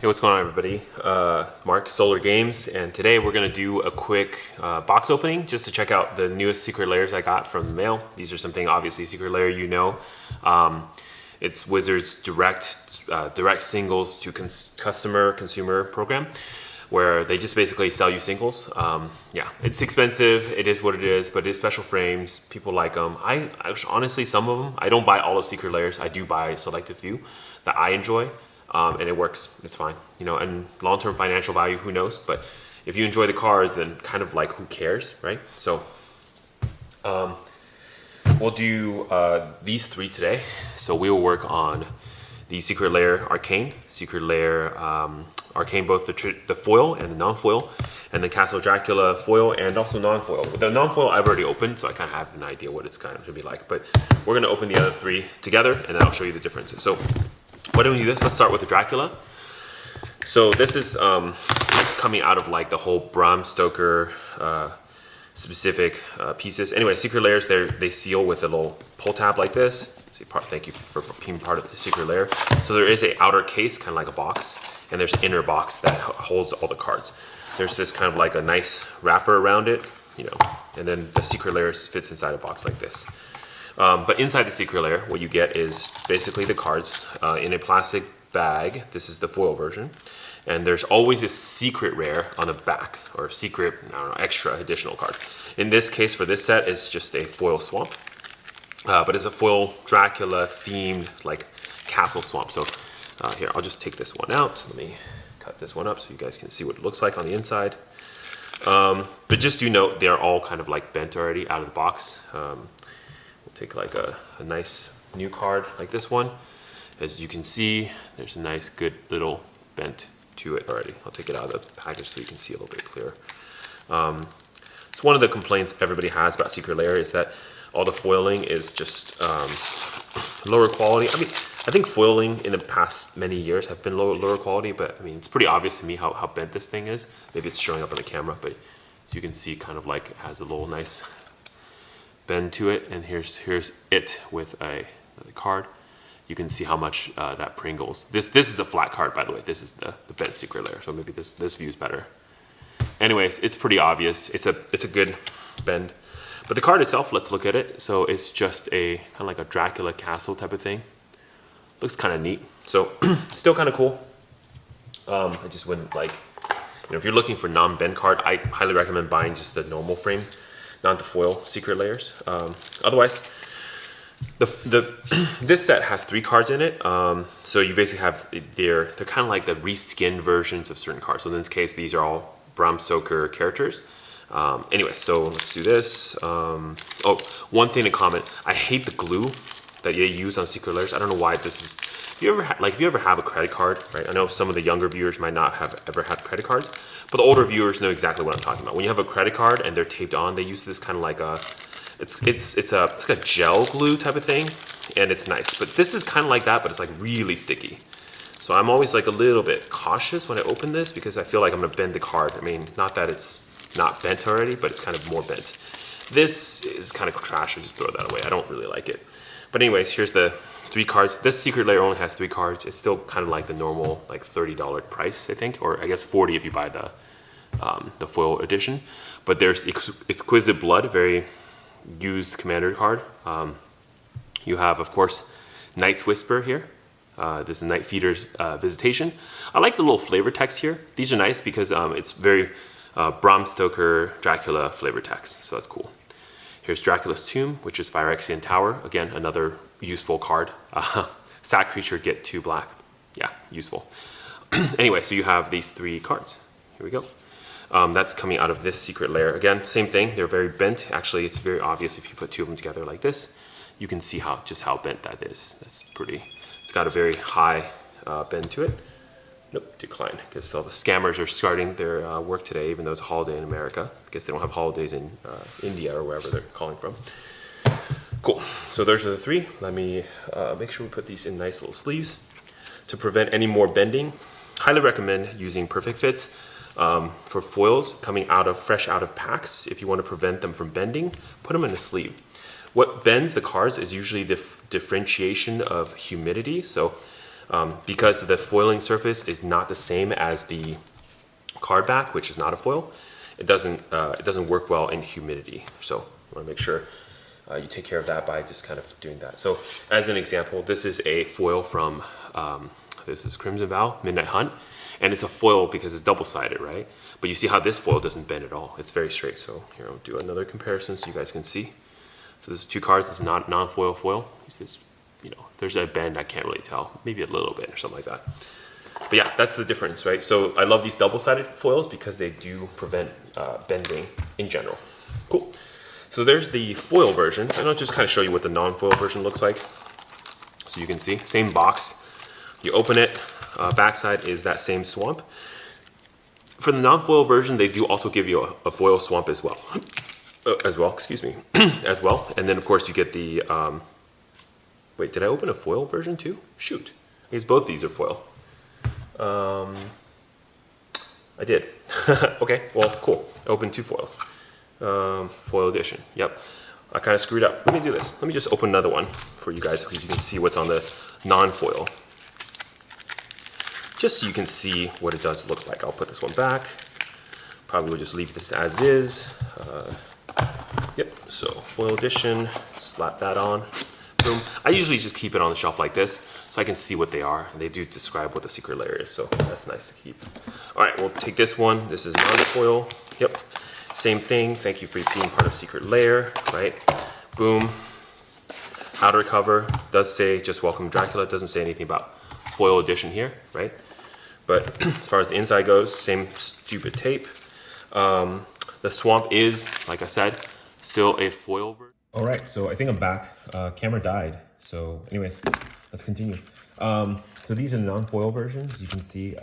Hey, what's going on, everybody? Mark, Solar Games, and today we're going to do a quick box opening just to check out the newest secret layers I got from the mail. These are something, obviously, secret layer you know. It's Wizards direct singles to consumer program, where they just basically sell you singles. Yeah, it's expensive, it is what it is, but it is special frames. People like them. I honestly, some of them, I don't buy all the secret layers. I do buy a selective few that I enjoy. And it works, it's fine, you know, and long-term financial value, who knows, but if you enjoy the cards, then kind of like, who cares, right? So we'll do these three today. So we will work on the secret layer Arcane, secret layer Arcane, both the foil and the non-foil, and the Castle Dracula foil and also non-foil. The non-foil I've already opened, so I kind of have an idea what it's kind of gonna be like, but we're gonna open the other three together and then I'll show you the differences. So why don't we do this? Let's start with the Dracula. So this is coming out of like the whole Bram Stoker specific pieces. Anyway, secret layers, they seal with a little pull tab like this. Thank you for being part of the secret layer. So there is an outer case, kind of like a box, and there's an inner box that holds all the cards. There's this kind of like a nice wrapper around it, you know, and then the secret layer fits inside a box like this. But inside the secret layer, what you get is basically the cards in a plastic bag. This is the foil version. And there's always a secret rare on the back, or secret, I don't know, extra additional card. In this case, for this set, it's just a foil swamp. But it's a foil Dracula themed, like, castle swamp. So here, I'll just take this one out. Let me cut this one up so you guys can see what it looks like on the inside. But just do note, they're all kind of like bent already out of the box. We'll take like a nice new card like this one. As you can see, there's a nice good little bent to it already. I'll take it out of the package so you can see a little bit clearer. It's one of the complaints everybody has about secret layer is that all the foiling is just lower quality. I mean, I think foiling in the past many years have been lower quality, but I mean, it's pretty obvious to me how bent this thing is. Maybe it's showing up on the camera, but as you can see, kind of like it has a little nice bend to it, and here's it with another card. You can see how much that Pringles. This is a flat card, by the way. This is the bent secret layer, so maybe this view is better. Anyways, it's pretty obvious. It's a good bend, but the card itself, let's look at it. So it's just a kind of like a Dracula castle type of thing. Looks kind of neat. So still kind of cool. I just wouldn't like, you know, if you're looking for non-bend card, I highly recommend buying just the normal frame, not the foil secret layers. Otherwise, this set has 3 cards in it. So you basically have, they're kind of like the reskinned versions of certain cards. So in this case, these are all Bram Stoker characters. Anyway, so let's do this. Oh, one thing to comment, I hate the glue that they use on secret layers. I don't know why this is, if you ever have a credit card, right? I know some of the younger viewers might not have ever had credit cards, but the older viewers know exactly what I'm talking about. When you have a credit card and they're taped on, they use this kind of like a, it's like a gel glue type of thing, and it's nice. But this is kind of like that, but it's like really sticky. So I'm always like a little bit cautious when I open this because I feel like I'm gonna bend the card. I mean, not that it's not bent already, but it's kind of more bent. This is kind of trash, I just throw that away. I don't really like it. But anyways, here's the 3 cards. This secret layer only has 3 cards. It's still kind of like the normal like $30 price, I think, or I guess 40 if you buy the foil edition. But there's Exquisite Blood, very used commander card. You have, of course, Night's Whisper here. This is Night Feeder's Visitation. I like the little flavor text here. These are nice because it's very Bram Stoker Dracula flavor text, so that's cool. Here's Dracula's Tomb, which is Phyrexian Tower. Again, another useful card. Sack creature, get 2 black. Yeah, useful. Anyway, so you have these 3 cards. Here we go. That's coming out of this secret layer. Again, same thing. They're very bent. Actually, it's very obvious if you put 2 of them together like this. You can see just how bent that is. That's pretty. It's got a very high bend to it. Nope, decline, because all the scammers are starting their work today, even though it's a holiday in America. I guess they don't have holidays in India or wherever they're calling from. Cool, so those are the 3. Let me make sure we put these in nice little sleeves. To prevent any more bending, highly recommend using Perfect Fits for foils coming fresh out of packs. If you want to prevent them from bending, put them in a sleeve. What bends the cards is usually the differentiation of humidity. So Because the foiling surface is not the same as the card back, which is not a foil, it doesn't work well in humidity. So you want to make sure you take care of that by just kind of doing that. So as an example, this is a foil from, this is Crimson Vow, Midnight Hunt, and it's a foil because it's double-sided, right? But you see how this foil doesn't bend at all. It's very straight. So here, I'll do another comparison so you guys can see. So there's two cards, it's not non-foil foil. It's just, you know, if there's a bend, I can't really tell. Maybe a little bit or something like that. But yeah, that's the difference, right? So I love these double-sided foils because they do prevent bending in general. Cool. So there's the foil version, and I'll just kind of show you what the non-foil version looks like. So you can see, same box. You open it, backside is that same swamp. For the non-foil version, they do also give you a foil swamp as well. Excuse me, as well. And then of course you get the, wait, did I open a foil version too? Shoot, I guess both these are foil. I did. Okay, well, cool. I opened two foils. Foil edition, yep. I kind of screwed up. Let me do this. Let me just open another one for you guys so you can see what's on the non-foil. Just so you can see what it does look like. I'll put this one back. Probably will just leave this as is. Yep, so foil edition, slap that on. Boom. I usually just keep it on the shelf like this so I can see what they are. And they do describe what the secret layer is, so that's nice to keep. All right, we'll take this one. This is non-foil. Yep, same thing. Thank you for being part of secret layer, right? Boom. Outer cover does say just welcome Dracula. It doesn't say anything about foil edition here, right? But as far as the inside goes, same stupid tape. The swamp is, like I said, still a foil version. All right, so I think I'm back. Camera died. So anyways, let's continue. So these are non-foil versions. You can see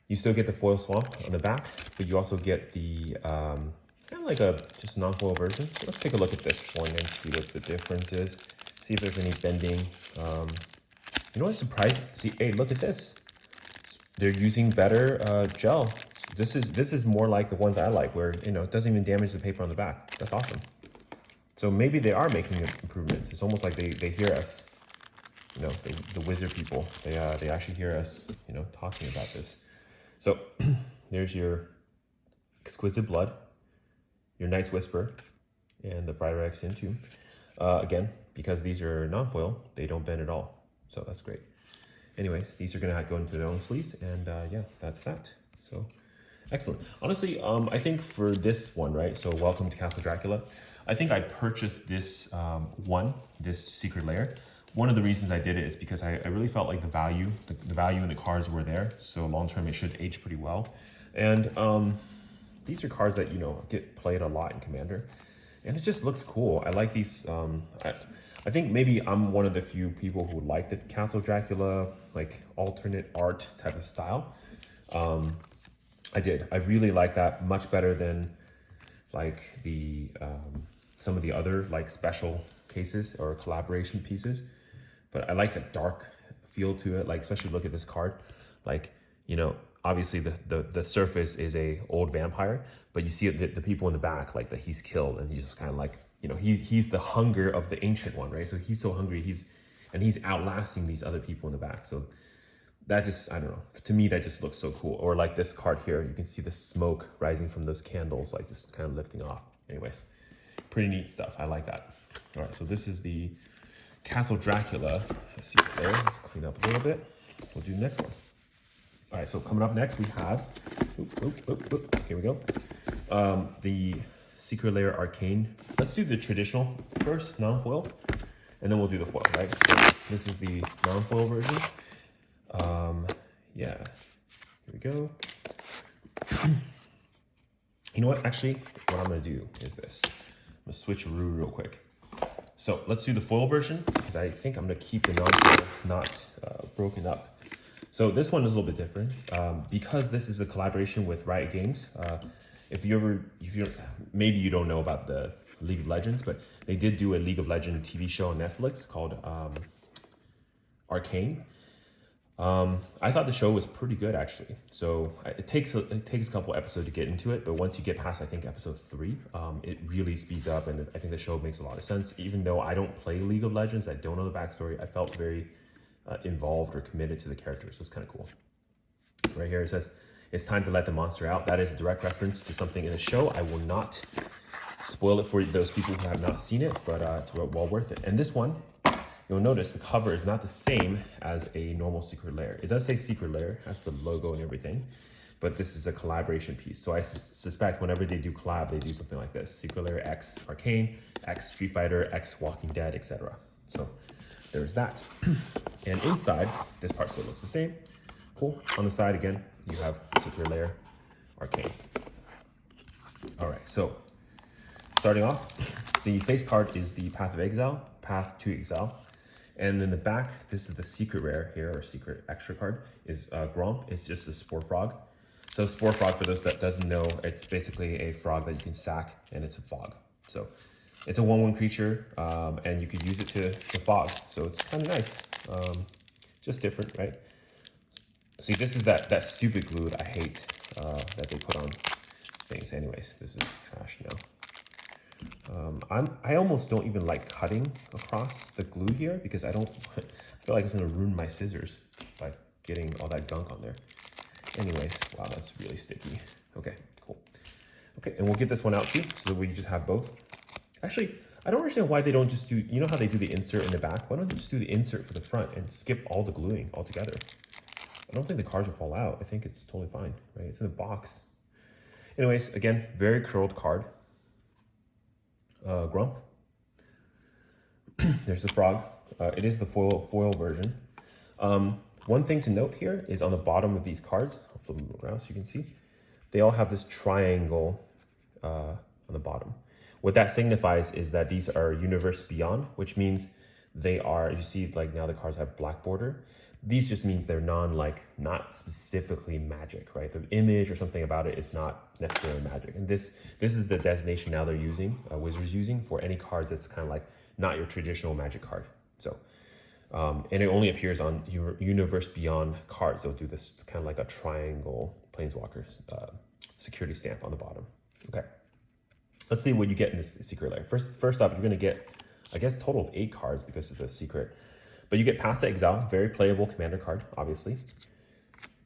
you still get the foil swamp on the back, but you also get the kind of like a just non-foil version. So let's take a look at this one and see what the difference is. See if there's any bending. You know what's surprising? See, hey, look at this. They're using better gel. This is more like the ones I like, where you know it doesn't even damage the paper on the back. That's awesome. So maybe they are making improvements. It's almost like they hear us. You know, the wizard people. They actually hear us. You know, talking about this. So there's your Exquisite Blood, your Night's Whisper, and the Frirex Entomb. Again, because these are non-foil, they don't bend at all. So that's great. Anyways, these are gonna go into their own sleeves, and yeah, that's that. So excellent. Honestly, I think for this one, right? So welcome to Castle Dracula. I think I purchased this this secret layer. One of the reasons I did it is because I really felt like the value in the cards were there. So long term, it should age pretty well. And these are cards that, you know, get played a lot in Commander. And it just looks cool. I like these. I think maybe I'm one of the few people who like the Castle Dracula, like alternate art type of style. I did. I really like that much better than like the some of the other like special cases or collaboration pieces. But I like the dark feel to it. Like especially look at this card. Like, you know, obviously the surface is a old vampire, but you see the people in the back like that he's killed, and he's just kind of like, you know, he's the hunger of the ancient one, right? So he's so hungry, he's outlasting these other people in the back. So that just, I don't know, to me that just looks so cool. Or like this card here, you can see the smoke rising from those candles, like just kind of lifting off. Anyways, pretty neat stuff. I like that. All right, so this is the Castle Dracula. Let's see there. Let's clean up a little bit. We'll do the next one. All right, so coming up next we have, here we go. The Secret Lair Arcane. Let's do the traditional first, non-foil, and then we'll do the foil, right? So this is the non-foil version. Yeah, here we go. You know what, actually, what I'm gonna do is this. I'm gonna switch real quick. So let's do the foil version, because I think I'm gonna keep the non-foil not broken up. So this one is a little bit different, because this is a collaboration with Riot Games. Maybe you don't know about the League of Legends, but they did do a League of Legends TV show on Netflix called Arcane. I thought the show was pretty good, actually. So it takes a couple episodes to get into it, but once you get past, I think, episode 3, it really speeds up, and I think the show makes a lot of sense. Even though I don't play League of Legends, I don't know the backstory, I felt very involved or committed to the character. So it's kind of cool. Right here it says, it's time to let the monster out. That is a direct reference to something in the show. I will not spoil it for those people who have not seen it, but it's well worth it. And this one, you'll notice the cover is not the same as a normal Secret Lair. It does say Secret Lair, has the logo and everything, but this is a collaboration piece. So I suspect whenever they do collab, they do something like this: Secret Lair X Arcane, X Street Fighter, X Walking Dead, etc. So there's that. And inside, this part still looks the same. Cool. On the side again, you have Secret Lair Arcane. All right, so starting off, the face card is the Path of Exile, Path to Exile. And in the back, this is the secret rare here, or secret extra card, is Gromp. It's just a Spore Frog. So Spore Frog, for those that doesn't know, it's basically a frog that you can sack, and it's a fog. So it's a 1/1 creature, and you could use it to fog. So it's kind of nice, just different, right? See, this is that stupid glue that I hate that they put on things. Anyways, this is trash now. I almost don't even like cutting across the glue here because I feel like it's gonna ruin my scissors by getting all that gunk on there. Anyways, wow, that's really sticky. Okay, cool. Okay, and we'll get this one out too, so that we just have both. Actually, I don't understand why they don't just do, you know how they do the insert in the back? Why don't they just do the insert for the front and skip all the gluing altogether? I don't think the cards will fall out. I think it's totally fine, right? It's in the box. Anyways, again, very curled card. Grump. There's the frog. It is the foil version. One thing to note here is on the bottom of these cards, I'll flip them around so you can see, they all have this triangle on the bottom. What that signifies is that these are Universe Beyond, which means they are, you see like now the cards have black border. These just means they're not specifically magic, right? The image or something about it is not necessarily magic. And this is the designation now they're using, Wizards using, for any cards that's kind of like not your traditional magic card. So, and it only appears on your Universe Beyond cards. They'll do this kind of like a triangle Planeswalker security stamp on the bottom. Okay, let's see what you get in this Secret Lair. First up, you're gonna get, I guess, a total of 8 cards because of the secret. But you get Path to Exile, very playable commander card, obviously.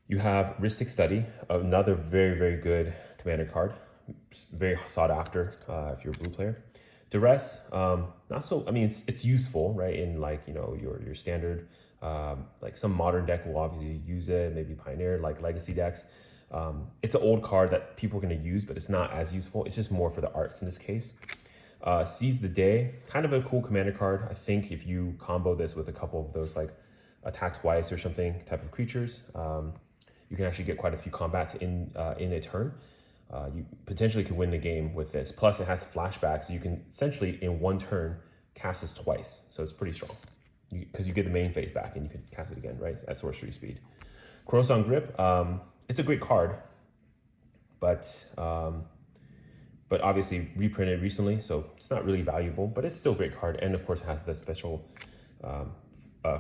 You have Ristic Study, another very, very good commander card. Very sought after if you're a blue player. Duress, not so, I mean, it's useful, right? In like, you know, your standard, like some modern deck will obviously use it, maybe Pioneer, like Legacy decks. It's an old card that people are gonna use, but it's not as useful. It's just more for the art in this case. Seize the Day, kind of a cool commander card. I think if you combo this with a couple of those like attack twice or something type of creatures, you can actually get quite a few combats in a turn. You potentially could win the game with this. Plus it has flashback, so you can essentially in one turn cast this twice. So it's pretty strong because you get the main phase back and you can cast it again, right? At sorcery speed. Coruscant Grip, it's a great card, but obviously reprinted recently, so it's not really valuable, but it's still a great card. And of course it has the special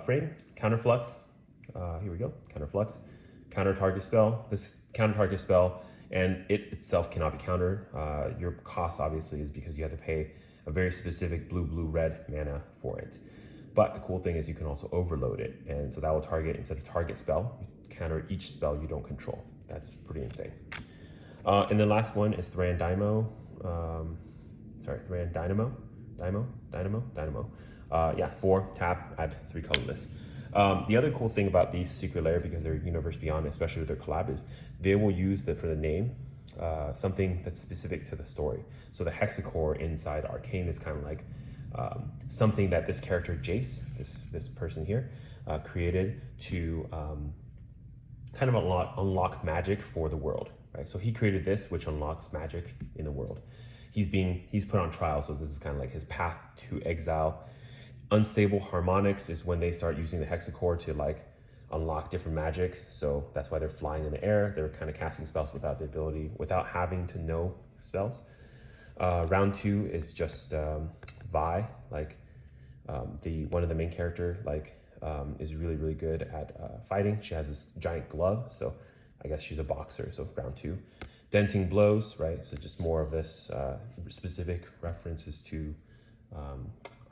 frame, Counterflux. Here we go, Counterflux. Counter target spell. This counter target spell, and it itself cannot be countered. Your cost obviously is because you have to pay a very specific blue-red mana for it. But the cool thing is you can also overload it, and so that will target, instead of target spell, you counter each spell you don't control. That's pretty insane. And the last one is Thran Dynamo. Thran Dynamo. Yeah, 4 tap, add 3 colorless. The other cool thing about these Secret Lair, because they're Universe Beyond, especially with their collab, is they will use for the name something that's specific to the story. So the hexacore inside Arcane is kind of like something that this character Jace, this person here, created to kind of unlock magic for the world, right? So he created this, which unlocks magic in the world. He's put on trial, so this is kind of like his path to exile. Unstable harmonics is when they start using the hexacore to like unlock different magic. So that's why they're flying in the air. They're kind of casting spells without without having to know spells. Round 2 is just Vi, like one of the main character, like is really good at fighting. She has this giant glove, so I guess she's a boxer. So round 2. Denting Blows, right? So just more of this specific references to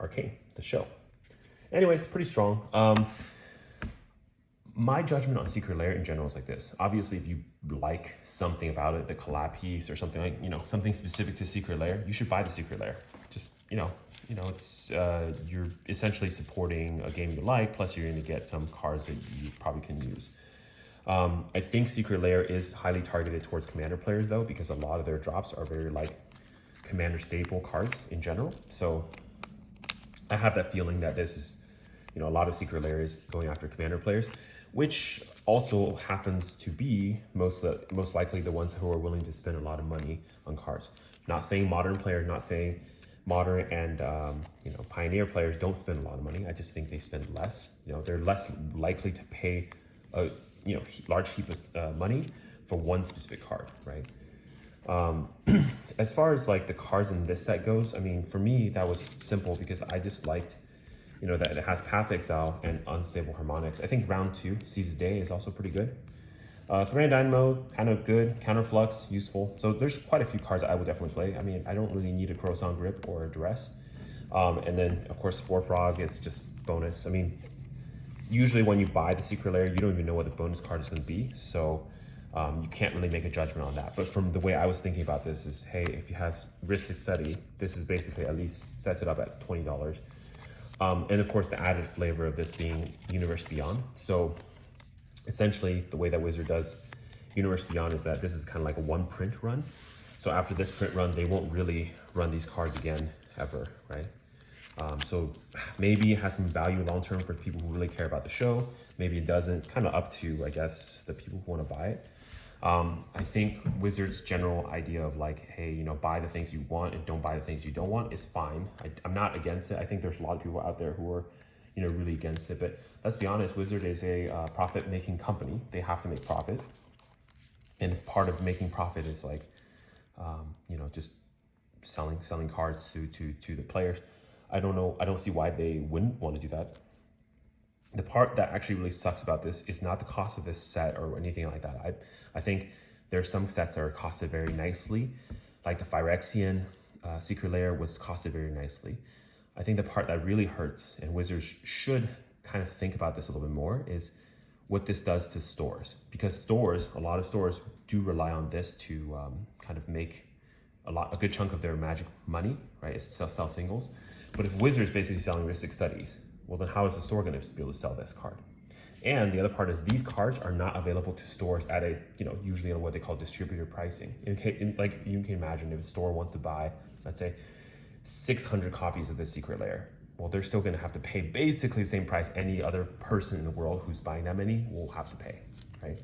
Arcane, the show. Anyways, pretty strong. My judgment on Secret Lair in general is like this. Obviously, if you like something about it, the collab piece or something like, something specific to Secret Lair, you should buy the Secret Lair. Just, it's, you're essentially supporting a game you like, plus you're gonna get some cards that you probably can use. I think Secret Lair is highly targeted towards Commander players though, because a lot of their drops are very like Commander staple cards in general. So I have that feeling that this is, a lot of Secret Lair is going after Commander players, which also happens to be most likely the ones who are willing to spend a lot of money on cards. Not saying modern players, not saying modern and Pioneer players don't spend a lot of money. I just think they spend less. They're less likely to pay a large heap of money for one specific card, right? As far as like the cards in this set goes, I mean, for me that was simple because I just liked that it has Path Exile and Unstable Harmonics. I think round 2, Seize the Day, is also pretty good. Thran Dynamo, kind of good. Counterflux, useful. So there's quite a few cards I would definitely play. I mean, I don't really need a Coruscant Grip or a Duress. And then, of course, Spore Frog is just bonus. I mean, usually when you buy the Secret Lair, you don't even know what the bonus card is going to be. So you can't really make a judgment on that. But from the way I was thinking about this is, hey, if you have Risk Study, this is basically at least sets it up at $20. And of course, the added flavor of this being Universe Beyond. So essentially, the way that Wizard does Universe Beyond is that this is kind of like a one print run. So after this print run, they won't really run these cards again ever, right? So maybe it has some value long-term for people who really care about the show. Maybe it doesn't. It's kind of up to, I guess, the people who want to buy it. I think Wizards' general idea of like, hey, buy the things you want and don't buy the things you don't want is fine. I'm not against it. I think there's a lot of people out there who are, really against it. But let's be honest, Wizard is a profit-making company. They have to make profit. And if part of making profit is like, just selling cards to the players, I don't know. I don't see why they wouldn't want to do that. The part that actually really sucks about this is not the cost of this set or anything like that. I think there are some sets that are costed very nicely, like the Phyrexian Secret Lair was costed very nicely. I think the part that really hurts, and Wizards should kind of think about this a little bit more, is what this does to stores. Because a lot of stores do rely on this to kind of make a good chunk of their Magic money, right? It's to sell singles. But if Wizards basically selling Ristic Studies, well, then how is the store going to be able to sell this card? And the other part is these cards are not available to stores at a, usually at what they call distributor pricing. Like you can imagine if a store wants to buy, let's say, 600 copies of this Secret Lair, well, they're still going to have to pay basically the same price any other person in the world who's buying that many will have to pay, right?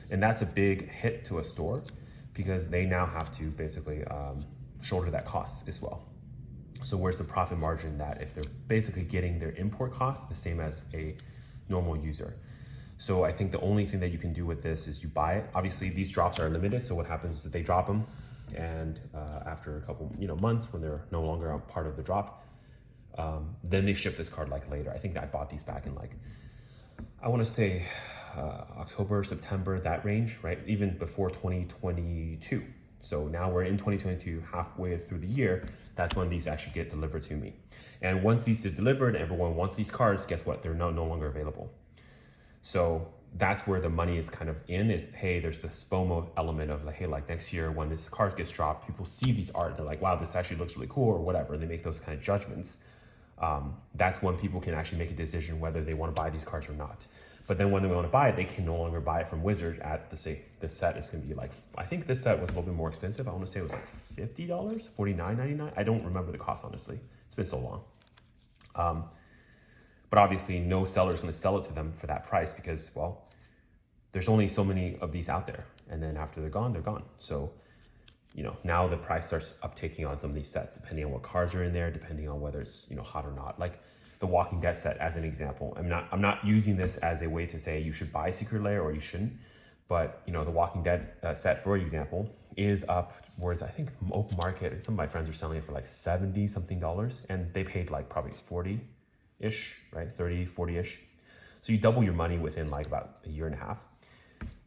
And that's a big hit to a store because they now have to basically shoulder that cost as well. So where's the profit margin that if they're basically getting their import costs the same as a normal user? So I think the only thing that you can do with this is you buy it. Obviously these drops are limited. So what happens is that they drop them and after a couple months when they're no longer a part of the drop, then they ship this card like later. I think that I bought these back in like, I want to say October, September, that range, right? Even before 2022. So now we're in 2022, halfway through the year, that's when these actually get delivered to me. And once these are delivered, everyone wants these cards, guess what? They're no longer available. So that's where the money is kind of in is, hey, there's the SPOMO element of like, hey, like next year when this card gets dropped, people see these art, they're like, wow, this actually looks really cool or whatever. They make those kind of judgments. That's when people can actually make a decision whether they want to buy these cards or not. But then when they want to buy it, they can no longer buy it from Wizard at this set is going to be like, I think this set was a little bit more expensive. I want to say it was like $50, $49.99. I don't remember the cost, honestly. It's been so long. But obviously no seller is going to sell it to them for that price because, well, there's only so many of these out there. And then after they're gone, they're gone. So, now the price starts uptaking on some of these sets, depending on what cards are in there, depending on whether it's, hot or not. Like the Walking Dead set as an example. I'm not using this as a way to say you should buy Secret Lair or you shouldn't. But, the Walking Dead set, for example, is upwards, I think, open market. And some of my friends are selling it for like $70 something. And they paid like probably 40-ish, right? 30, 40-ish. So you double your money within like about a year and a half.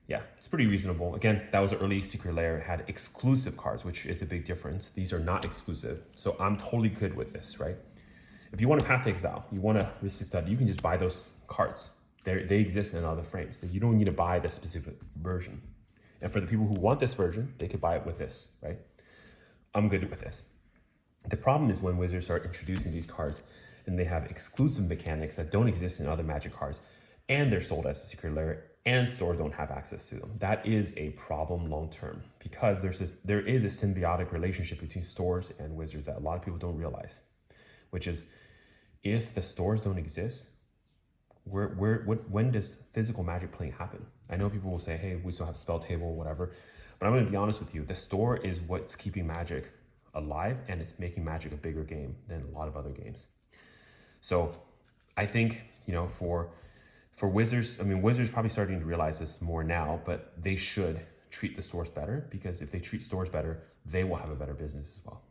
Yeah, it's pretty reasonable. Again, that was an early Secret Lair. It had exclusive cards, which is a big difference. These are not exclusive. So I'm totally good with this, right? If you want a Path to Exile, you want a Risk Study, you can just buy those cards. They exist in other frames. You don't need to buy the specific version. And for the people who want this version, they could buy it with this, right? I'm good with this. The problem is when Wizards start introducing these cards and they have exclusive mechanics that don't exist in other Magic cards, and they're sold as a secret lair, and stores don't have access to them. That is a problem long term, because there is a symbiotic relationship between stores and Wizards that a lot of people don't realize, which is if the stores don't exist, when does physical Magic playing happen? I know people will say, hey, we still have spell table, whatever, but I'm going to be honest with you. The store is what's keeping Magic alive, and it's making Magic a bigger game than a lot of other games. So I think, you know, for Wizards, I mean, Wizards probably starting to realize this more now, but they should treat the stores better, because if they treat stores better, they will have a better business as well.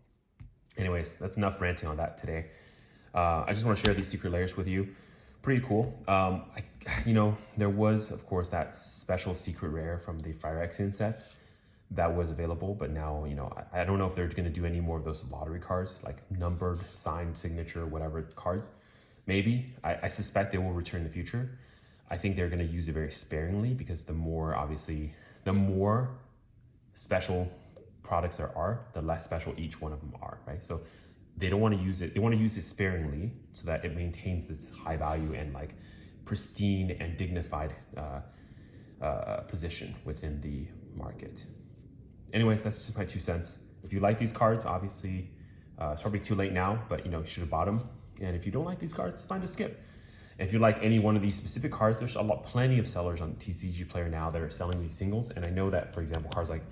Anyways, that's enough ranting on that today. I just want to share these secret layers with you. Pretty cool. You know, there was, of course, that special secret rare from the Fire Axion sets that was available, but now, you know, I don't know if they're going to do any more of those lottery cards, like numbered, signed, signature, whatever cards. Maybe. I suspect they will return in the future. I think they're going to use it very sparingly, because the more special products there are, the less special each one of them are, right? So they don't want to use it. They want to use it sparingly so that it maintains its high value and like pristine and dignified position within the market. Anyways, that's just my 2 cents. If you like these cards, obviously it's probably too late now, but you know, you should have bought them. And if you don't like these cards, it's fine to skip. And if you like any one of these specific cards, there's plenty of sellers on TCG Player now that are selling these singles. And I know that, for example, cards like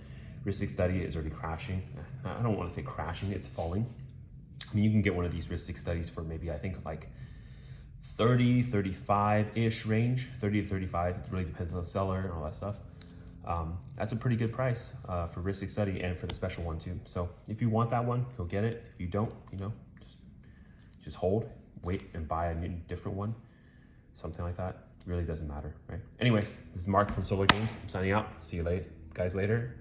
Ristic Study is already crashing. I don't want to say crashing, it's falling. I mean, you can get one of these Ristic Studies for maybe, I think, like 30, 35-ish range, 30 to 35. It really depends on the seller and all that stuff. That's a pretty good price for Ristic Study, and for the special one too. So if you want that one, go get it. If you don't, you know, just hold, wait, and buy a new, different one. Something like that. It really doesn't matter, right? Anyways, this is Mark from Solo Games. I'm signing out. See you guys later.